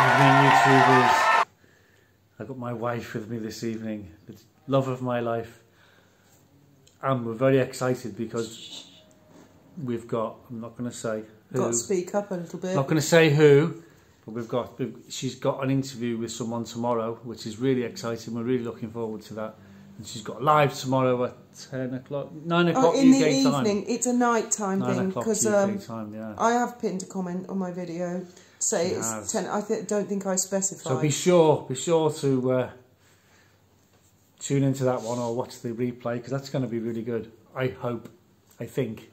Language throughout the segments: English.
Evening, YouTubers. I've got my wife with me this evening, the love of my life, and we're very excited because we've got, I'm not going to say who. Got to speak up a little bit. I'm not going to say who, but she's got an interview with someone tomorrow, which is really exciting. We're really looking forward to that. And she's got live tomorrow at 10 o'clock, 9 o'clock UK time. In the evening, it's a night-time thing, because yeah. I have pinned a comment on my video, say it's 10, don't think I specified. So be sure to tune into that one or watch the replay, because that's going to be really good, I hope, I think.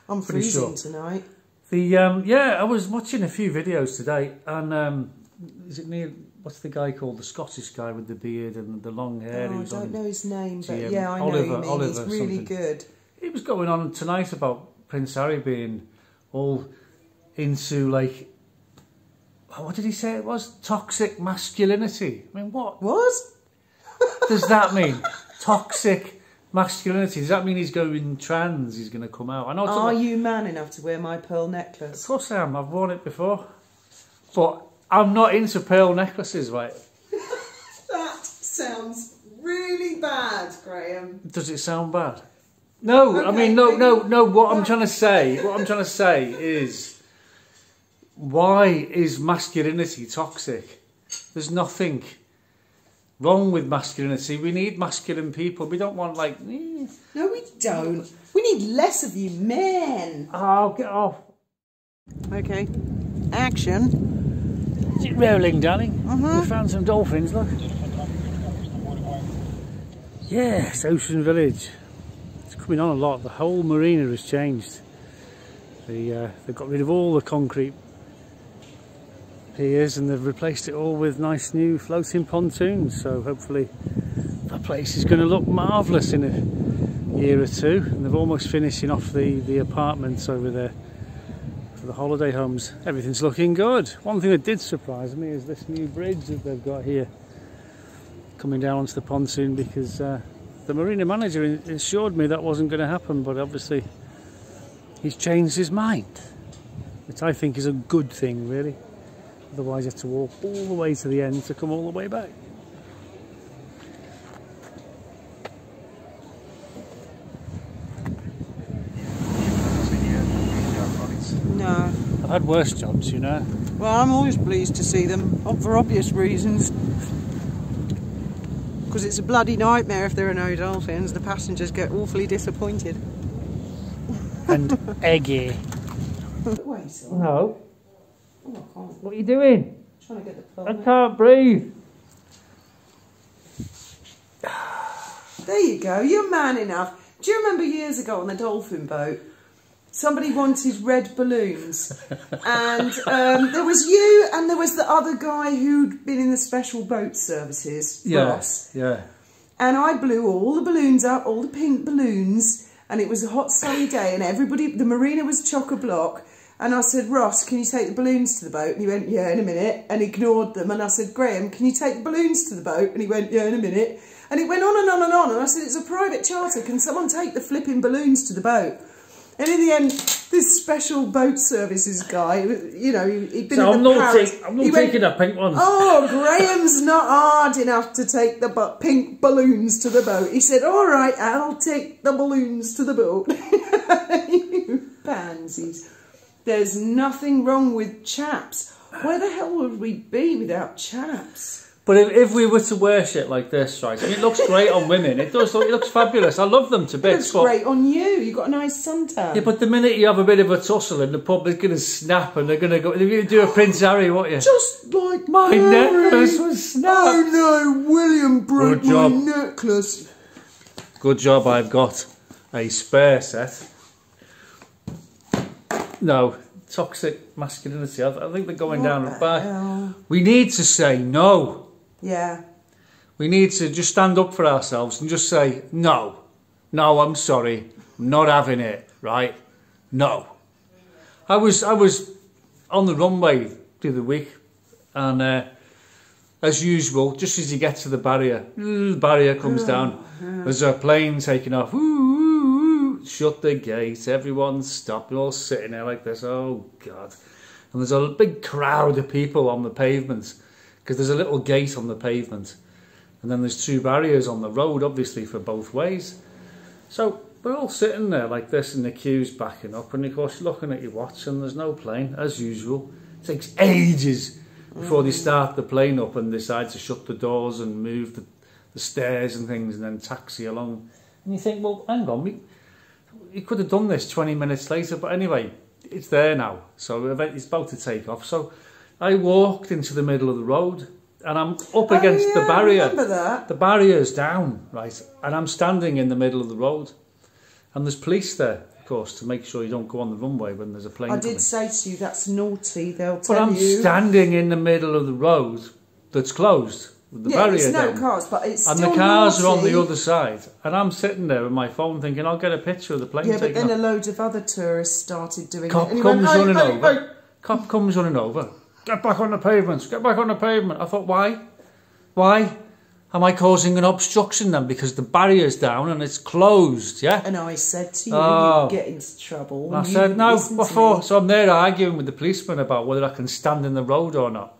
I'm freezing tonight. Yeah, I was watching a few videos today, and is it Neil? What's the guy called? The Scottish guy with the beard and the long hair. Oh, I don't know his name, but yeah, I Oliver, know him. Oliver He's really something. good. He was going on tonight about Prince Harry being all into, like, what did he say it was? Toxic masculinity. I mean, what? What? Does that mean? Toxic masculinity. Does that mean he's going trans? He's going to come out? I know. Are you man enough to wear my pearl necklace? Of course I am. I've worn it before. But I'm not into pearl necklaces, right? That sounds really bad, Graham. Does it sound bad? No, okay, I mean, no. What I'm trying to say is, why is masculinity toxic? There's nothing wrong with masculinity. We need masculine people. We don't want, like... No, we don't. We need less of you men. Oh, get off. Okay. Action. Is it rolling, darling? We found some dolphins, look. Yes, Ocean Village. It's coming on a lot. The whole marina has changed. They've got rid of all the concrete piers and they've replaced it all with nice new floating pontoons. So hopefully that place is going to look marvellous in a year or two. And they're almost finishing off the apartments over there. The holiday homes, everything's looking good. One thing that did surprise me is this new bridge that they've got here coming down onto the pontoon, because the marina manager assured me that wasn't going to happen, but obviously he's changed his mind, which I think is a good thing, really. Otherwise you have to walk all the way to the end to come all the way back. No. I've had worse jobs, you know. Well, I'm always pleased to see them, for obvious reasons. Because it's a bloody nightmare if there are no dolphins. The passengers get awfully disappointed. And eggy. Wait. No. Oh, I can't. What are you doing? I'm trying to get the pearl. I can't breathe. There you go. You're man enough. Do you remember years ago on the dolphin boat? Somebody wanted red balloons, and there was you and there was the other guy who'd been in the special boat services, Ross. Yeah. And I blew all the balloons up, all the pink balloons, and it was a hot sunny day and everybody, the marina was chock-a-block, and I said, Ross, can you take the balloons to the boat? And he went, yeah, in a minute, and ignored them. And I said, Graham, can you take the balloons to the boat? And he went, yeah, in a minute. And it went on and on and on, and I said, it's a private charter, can someone take the flipping balloons to the boat? And in the end, this special boat services guy, you know, he'd been in the Paris. I'm not taking the pink ones. Oh, Graham's not hard enough to take the pink balloons to the boat. He said, all right, I'll take the balloons to the boat. You pansies. There's nothing wrong with chaps. Where the hell would we be without chaps? But if we were to wear shit like this, right, I mean, it looks great on women. It does look, it looks fabulous. I love them to bits. It looks great on you. You've got a nice suntan. Yeah, but the minute you have a bit of a tussle in the pub, they're going to snap and they're going to go. They're going to do a Prince Harry, won't you? Just like my necklace was snapped. Oh no, William broke my necklace. Good job, I've got a spare set. No, toxic masculinity. I think they're going down the back. We need to say no. Yeah. We need to just stand up for ourselves and just say, no. No, I'm sorry. I'm not having it, right? No. I was on the runway the other week, and as usual, just as you get to the barrier comes down. There's a plane taking off. Shut the gate. Everyone's stopping, all sitting there like this. Oh, God. and there's a big crowd of people on the pavement, because there's a little gate on the pavement, and then there's 2 barriers on the road, obviously for both ways. So we're all sitting there like this, and the queue's backing up, and of course you're looking at your watch, and there's no plane, as usual. It takes ages before they start the plane up and decide to shut the doors and move the stairs and things, and then taxi along. And you think, well, hang on, you could have done this 20 minutes later, but anyway, it's there now, so it's about to take off. So I walked into the middle of the road, and I'm up against the barrier. I remember that. The barrier's down, right, and I'm standing in the middle of the road, and there's police there, of course, to make sure you don't go on the runway when there's a plane coming. I did say to you, that's naughty, they'll tell you. But I'm standing in the middle of the road that's closed, with the barrier down. It's no cars, but it's and still the cars naughty. are on the other side, and I'm sitting there with my phone thinking, I'll get a picture of the plane taking off. Yeah, but then a load of other tourists started doing Cop it. comes running over. Cop comes running over. Get back on the pavement. Get back on the pavement. I thought, why? Why? Am I causing an obstruction then? Because the barrier's down and it's closed, yeah? And I said to you, you get into trouble. I said, no, before. So I'm there arguing with the policeman about whether I can stand in the road or not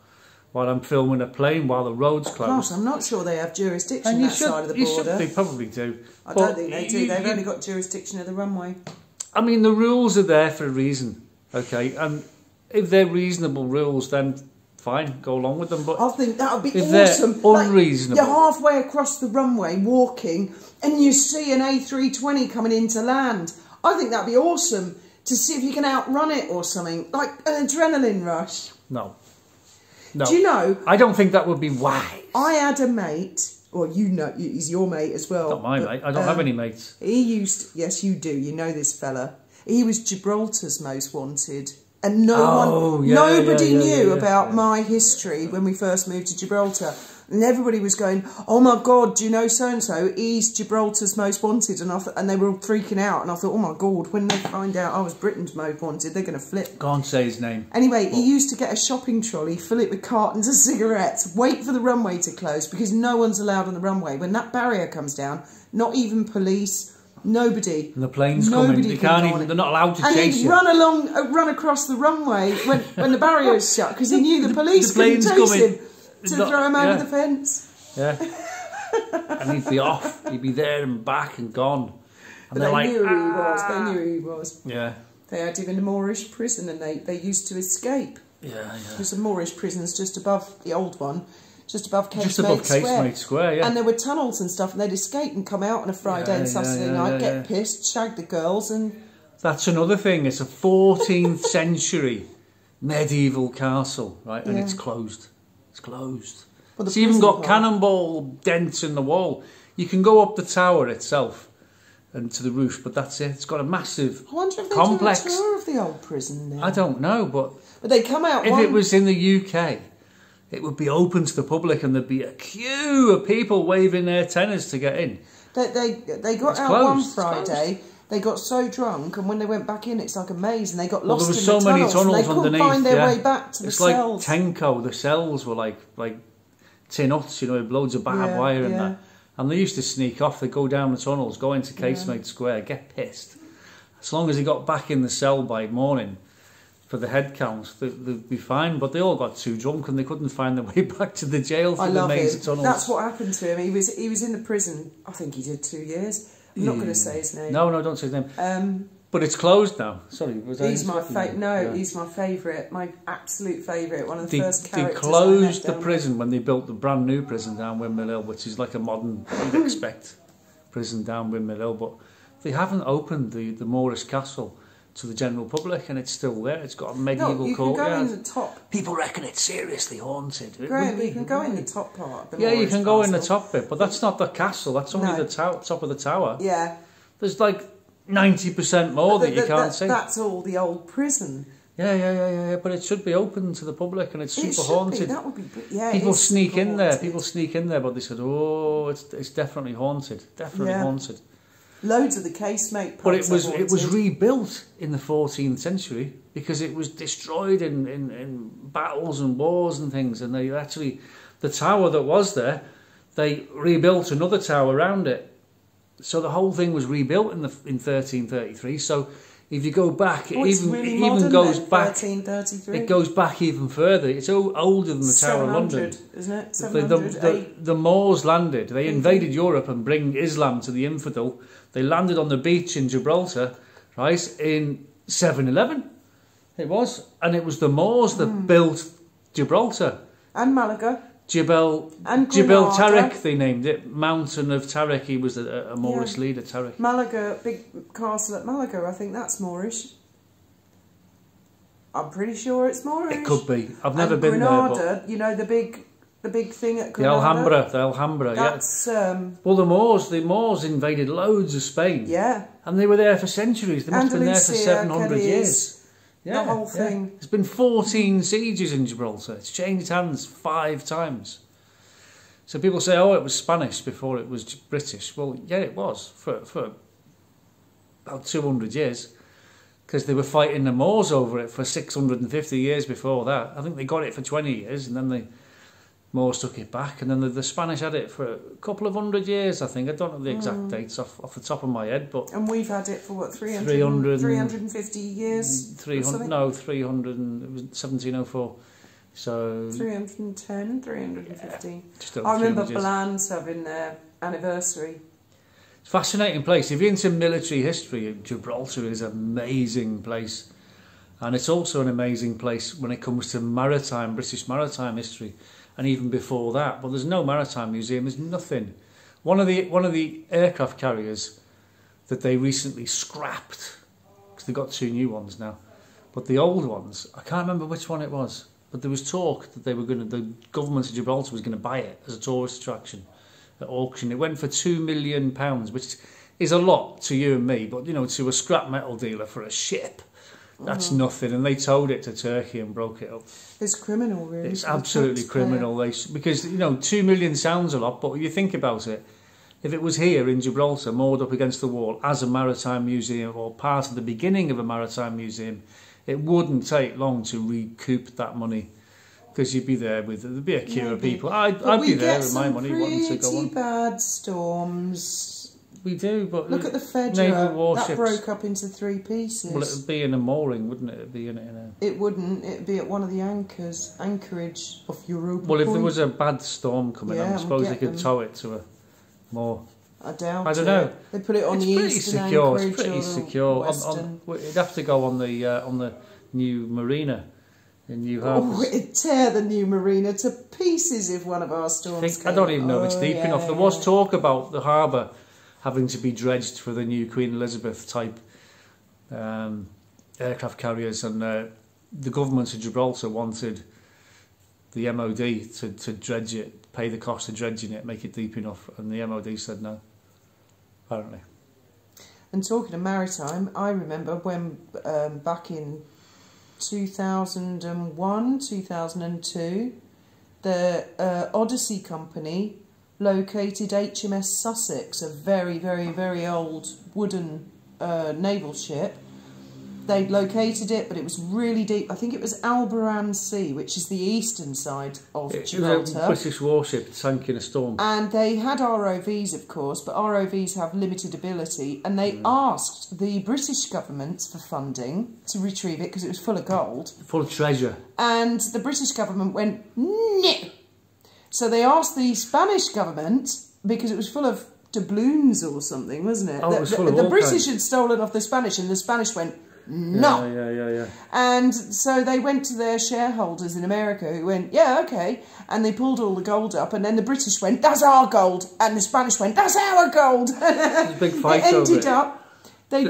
while I'm filming a plane while the road's closed. Gosh, I'm not sure they have jurisdiction that side of the border. They probably do. I don't think they do. They've only got jurisdiction of the runway. I mean, the rules are there for a reason, okay? And if they're reasonable rules, then fine, go along with them. But I think that would be if awesome. They're unreasonable. Like, you're halfway across the runway walking, and you see an A320 coming into land. I think that'd be awesome to see if you can outrun it or something, like an adrenaline rush. No. No. Do you know? I don't think that would be wise. I had a mate. Well, you know, he's your mate as well. Not my mate. I don't have any mates. He used. Yes, you do. You know this fella. He was Gibraltar's most wanted. And nobody knew about my history when we first moved to Gibraltar. And everybody was going, oh my God, do you know so-and-so? He's Gibraltar's most wanted. And they were all freaking out. And I thought, oh my God, when they find out I was Britain's most wanted, they're going to flip. Go on, say his name. Anyway, he used to get a shopping trolley, fill it with cartons of cigarettes, wait for the runway to close, because no one's allowed on the runway. When that barrier comes down, not even police, nobody. And the plane's coming. They can't even. They're not allowed to chase you. And he'd run across the runway when the barrier is shut, because he knew the police couldn't chase him to throw him over the fence. Yeah. And he'd be off. He'd be there and back and gone. And but they knew who he was. They knew who he was. Yeah. They had him in a Moorish prison, and they used to escape. Yeah. Because the Moorish prison's just above the old one. Just above Casemate Square, yeah. And there were tunnels and stuff, and they'd escape and come out on a Friday and Saturday night, get pissed, shag the girls, and... That's another thing. It's a 14th century medieval castle, right? And it's closed. It's closed. Well, it's even got cannonball dents in the wall. You can go up the tower itself and to the roof, but that's it. It's got a massive complex. I wonder if they do a tour of the old prison now. I don't know, but they come out. If it was in the UK, it would be open to the public, and there'd be a queue of people waving their tenors to get in. They got out one Friday. They got so drunk, and when they went back in, it's like a maze, and they got lost in the tunnels. There were so many tunnels and they couldn't find their way back to the cells. It's like Tenko. The cells were like tin huts, you know, with loads of barbed wire and that. And they used to sneak off. They'd go down the tunnels, go into Casemate Square, get pissed. As long as they got back in the cell by morning for the head count, they'd be fine. But they all got too drunk and they couldn't find their way back to the jail through the maze of tunnels. That's what happened to him. He was in the prison. I think he did 2 years. I'm not going to say his name. No, don't say his name. But it's closed now. Sorry, was that? He's my favourite. He's my favourite. My absolute favourite. One of the first characters. They closed the prison when they built the brand new prison down Windmill Hill, which is like a modern, you'd expect, prison down Windmill Hill. But they haven't opened the Moorish castle to the general public, and it's still there. It's got a medieval courtyard. You can go in the top. People reckon it's seriously haunted. Graham, you can go in the top part. Yeah, you can go in the top bit, but that's not the castle. That's only the top of the tower. Yeah. There's like 90% more that you can't see. That's all the old prison. Yeah. But it should be open to the public, and it's super haunted. That would be. Yeah. People sneak in there. People sneak in there, but they said, "Oh, it's definitely haunted. Definitely haunted." Loads of the casemate pubs. But it was rebuilt in the 14th century because it was destroyed in battles and wars and things, and they actually, the tower that was there, they rebuilt another tower around it. So the whole thing was rebuilt in 1333. So If you go back, it it's even really it modern even goes then, back. 1333. It goes back even further. It's older than the Tower of London, isn't it? 700. The Moors landed. They invaded Europe and bring Islam to the infidel. They landed on the beach in Gibraltar, right, in 711. It was, and it was the Moors that built Gibraltar And Malaga. Jebel Tariq, they named it. Mountain of Tariq. He was a Moorish leader, Tariq. Malaga, big castle at Malaga. I think that's Moorish. I'm pretty sure it's Moorish. It could be. I've never been Granada, there. But you know the big thing at the Granada. Alhambra. That's well, the Moors invaded loads of Spain. yeah. And they were there for centuries. They must have been there for 700 Cadiz, years. Yeah, the whole thing. There's been 14 sieges in Gibraltar. It's changed hands 5 times. So people say, oh, it was Spanish before it was British. Well, yeah, it was for about 200 years. Because they were fighting the Moors over it for 650 years before that. I think they got it for 20 years and then the Moors took it back. And then the Spanish had it for a couple of 100 years, I think. I don't know the exact dates off the top of my head. But and we've had it for, what, 350 years? 300, no, 300, it was 1704. So 310, 315. Just over I remember 300 years. Bland's having their anniversary. It's a fascinating place. If you're into military history, Gibraltar is an amazing place. And it's also an amazing place when it comes to British maritime history. And even before that. But there's no maritime museum, there's nothing. One of the aircraft carriers that they recently scrapped, because they've got 2 new ones now. But the old ones, I can't remember which one it was. But there was talk that the government of Gibraltar was going to buy it as a tourist attraction at auction. It went for £2 million, which is a lot to you and me, but to a scrap metal dealer for a ship, that's nothing. And they towed it to Turkey and broke it up. It's criminal, really. It's absolutely criminal. Because £2 million sounds a lot, but you think about it. If it was here in Gibraltar, moored up against the wall as a maritime museum or part of the beginning of a maritime museum, it wouldn't take long to recoup that money, because you'd be there there'd be a queue of people. I'd be there with my money wanting to go on. Bad storms. We do, but look at the Fedra. naval warships. That broke up into 3 pieces. Well, it'd be in a mooring, wouldn't it? It'd be in a. It wouldn't. It'd be at one of the anchorage of Europa. Well, if there was a bad storm coming on, I suppose they could tow it to a more. I doubt. I don't know. They put it on the eastern secure. anchorage. It's pretty secure. It'd have to go on the new marina in New Harbour. Oh, it'd tear the new marina to pieces if one of our storms came. I don't even know if it's deep enough. There was talk about the harbour having to be dredged for the new Queen Elizabeth type aircraft carriers, and the government of Gibraltar wanted the MOD to dredge it, pay the cost of dredging it, make it deep enough, and the MOD said no, apparently. And talking of maritime, I remember when back in 2001, 2002, the Odyssey Company located HMS Sussex, a very, very, very old wooden naval ship. They'd located it, but it was really deep. I think it was Alboran Sea, which is the eastern side of Gibraltar. It was a British warship sank in a storm. And they had ROVs, of course, but ROVs have limited ability, and they asked the British government for funding to retrieve it because it was full of gold. Full of treasure. And the British government went, no. So they asked the Spanish government, because it was full of doubloons or something, wasn't it? Oh, it was full of the all British kinds. had stolen off the Spanish, and the Spanish went, no. Yeah. And so they went to their shareholders in America who went, yeah, okay. And they pulled all the gold up, and then the British went, that's our gold. And the Spanish went, that's our gold. There's a big fight it over ended it. up, they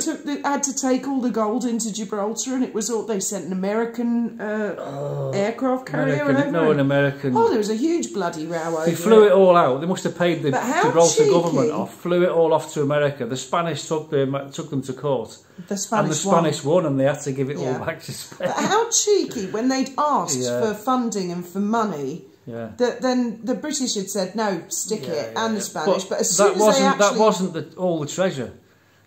had to take all the gold into Gibraltar, and it was all, they sent an American aircraft carrier over. No, an American. Oh, there was a huge bloody row over it. They flew it all out. They must have paid the Gibraltar cheeky. government off, flew it all off to America. The Spanish took them to court. The Spanish and the Spanish won, and they had to give it all back to Spain. But how cheeky, when they'd asked for funding and for money, that then the British had said, no, stick it, and the Spanish. But as soon as they actually... That wasn't all the treasure.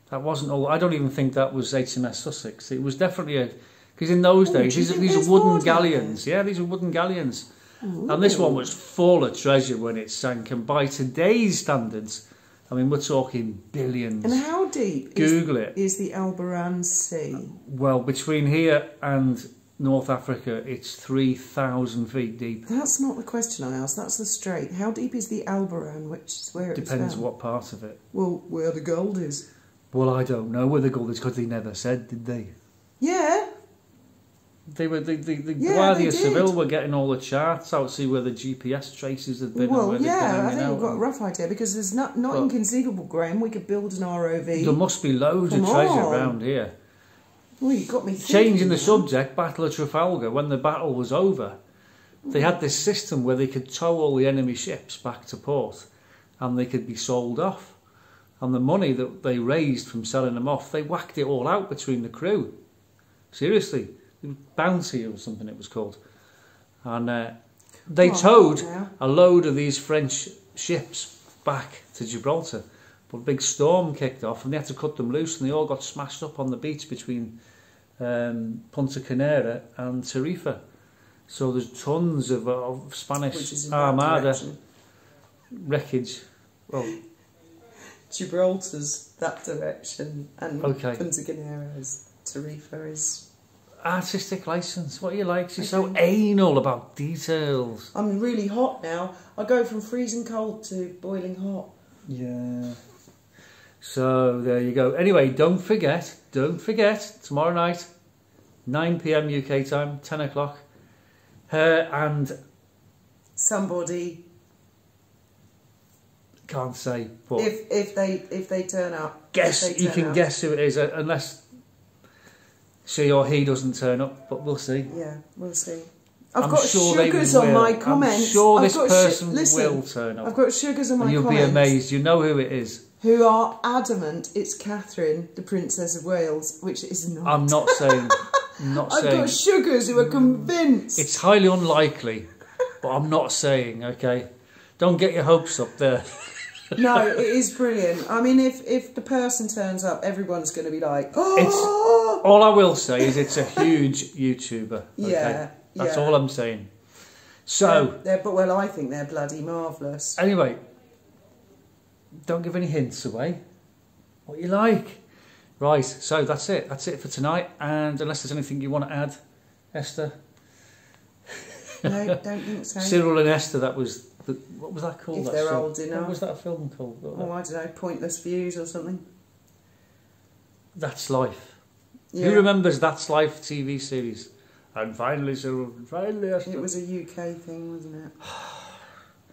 That wasn't all. I don't even think that was HMS Sussex. It was definitely a... Because in those days, these are wooden galleons. Yeah, these are wooden galleons. Ooh. And this one was full of treasure when it sank. And by today's standards, I mean, we're talking billions. And how deep is the Alboran Sea? Well, between here and North Africa, it's 3,000 feet deep. That's not the question I asked, that's the strait. How deep is the Alboran, which is where it's found? Depends what part of it. Well, where the gold is. Well, I don't know where the gold is, because they never said, did they? Yeah. They were the Guardia Civil were getting all the charts out, see where the GPS traces had been. Well, and where yeah, I think we've got a rough idea, because there's not inconceivable, Graham. We could build an ROV. There must be loads of treasure around here. Well, you got me thinking. Changing the subject, Battle of Trafalgar, when the battle was over, they had this system where they could tow all the enemy ships back to port, and they could be sold off. And the money that they raised from selling them off, they whacked it all out between the crew. Seriously. Bounty or something it was called. And they towed a load of these French ships back to Gibraltar. But a big storm kicked off and they had to cut them loose, and they all got smashed up on the beach between Punta Canera and Tarifa. So there's tons of Spanish Armada wreckage. Well, Gibraltar's that direction, and okay. Punta Canera's Tarifa is... Artistic license. What you like? She's so anal about details. I'm really hot now. I go from freezing cold to boiling hot. Yeah. So there you go. Anyway, don't forget, tomorrow night, 9 PM UK time, 10 o'clock. Her and somebody. Can't say, but if they turn up, guess you can guess who it is, unless she or he doesn't turn up, but we'll see. Yeah, we'll see. I've got sugars on my comments. I'm sure this person will turn up. I've got sugars on my comments. You'll be amazed. You know who it is. Who are adamant it's Catherine, the Princess of Wales, which is not. I'm not saying. I've got sugars who are convinced. It's highly unlikely, but I'm not saying, okay? Don't get your hopes up there. No, it is brilliant. I mean, if the person turns up, everyone's going to be like, oh! All I will say is it's a huge YouTuber. Okay? Yeah, That's all I'm saying. So... Well, I think they're bloody marvellous. Anyway, don't give any hints away. What you like. Right, so that's it. That's it for tonight. And unless there's anything you want to add, Esther? No, don't think so. Cyril and Esther, that was... what was that called? If they're old enough. What was that film called? Oh, I don't know, Pointless Views or something. That's Life. Yeah. Who remembers That's Life TV series? And finally, Cyril, and finally Esther. It was a UK thing, wasn't it?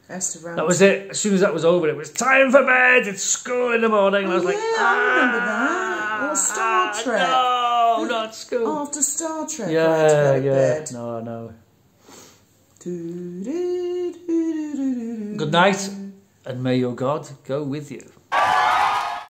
Esther Ramsey. That was it. As soon as that was over, it was time for bed. It's school in the morning. And I was like, I remember that. Or Star Trek. No, not school. After Star Trek. Yeah. No. Good night, and may your God go with you.